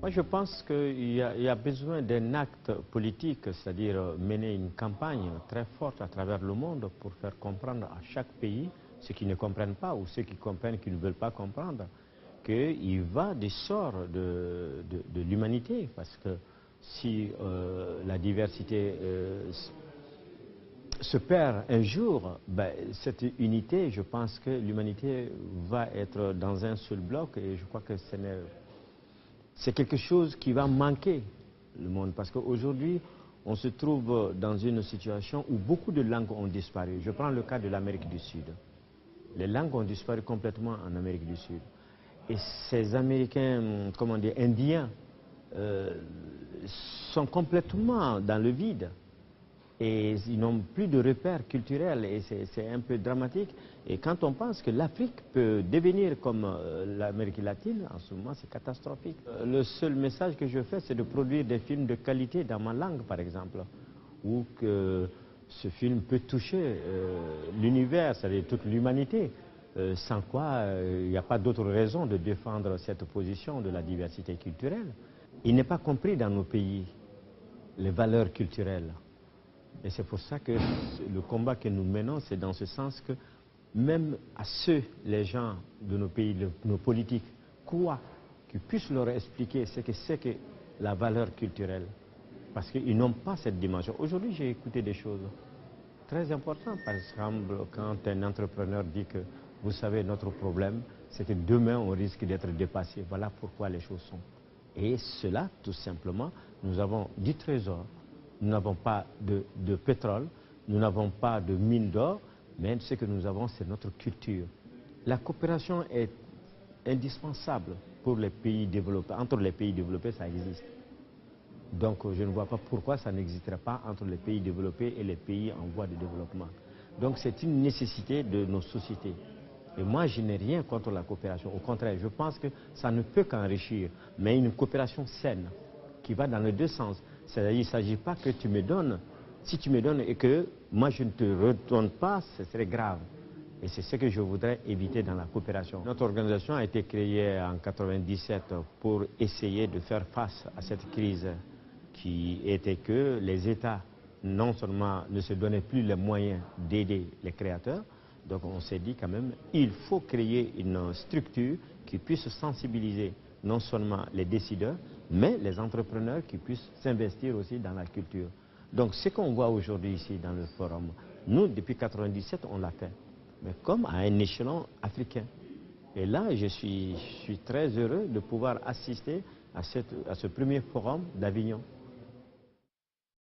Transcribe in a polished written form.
Moi, je pense qu'il y a besoin d'un acte politique, c'est-à-dire mener une campagne très forte à travers le monde pour faire comprendre à chaque pays, ceux qui ne comprennent pas ou ceux qui comprennent qui ne veulent pas comprendre, qu'il va du sort de l'humanité. Parce que si la diversité se perd un jour, ben, cette unité, je pense que l'humanité va être dans un seul bloc et je crois que c'est quelque chose qui va manquer le monde. Parce qu'aujourd'hui, on se trouve dans une situation où beaucoup de langues ont disparu. Je prends le cas de l'Amérique du Sud. Les langues ont disparu complètement en Amérique du Sud. Et ces Américains, comment dire, Indiens, sont complètement dans le vide. Et ils n'ont plus de repères culturels et c'est un peu dramatique. Et quand on pense que l'Afrique peut devenir comme l'Amérique latine, en ce moment c'est catastrophique. Le seul message que je fais, c'est de produire des films de qualité dans ma langue, par exemple, où que ce film peut toucher l'univers, c'est-à-dire toute l'humanité, sans quoi il n'y a pas d'autre raison de défendre cette position de la diversité culturelle. Il n'est pas compris dans nos pays les valeurs culturelles. Et c'est pour ça que le combat que nous menons, c'est dans ce sens que même à ceux, les gens de nos pays, nos politiques, quoi qu'ils puissent leur expliquer ce que c'est que la valeur culturelle. Parce qu'ils n'ont pas cette dimension. Aujourd'hui, j'ai écouté des choses très importantes. Par exemple, quand un entrepreneur dit que, vous savez, notre problème, c'est que demain, on risque d'être dépassé. Voilà pourquoi les choses sont. Et cela, tout simplement, nous avons du trésor. Nous n'avons pas de pétrole, nous n'avons pas de mine d'or, mais ce que nous avons, c'est notre culture. La coopération est indispensable pour les pays développés. Entre les pays développés, ça existe. Donc je ne vois pas pourquoi ça n'existerait pas entre les pays développés et les pays en voie de développement. Donc c'est une nécessité de nos sociétés. Et moi, je n'ai rien contre la coopération. Au contraire, je pense que ça ne peut qu'enrichir, mais une coopération saine, qui va dans les deux sens. C'est-à-dire, il ne s'agit pas que tu me donnes. Si tu me donnes et que moi je ne te retourne pas, ce serait grave. Et c'est ce que je voudrais éviter dans la coopération. Notre organisation a été créée en 1997 pour essayer de faire face à cette crise qui était que les États non seulement ne se donnaient plus les moyens d'aider les créateurs, donc on s'est dit quand même, il faut créer une structure qui puisse sensibiliser non seulement les décideurs, mais les entrepreneurs qui puissent s'investir aussi dans la culture. Donc ce qu'on voit aujourd'hui ici dans le forum, nous depuis 1997 on l'a fait, mais comme à un échelon africain. Et là je suis très heureux de pouvoir assister à ce premier forum d'Avignon.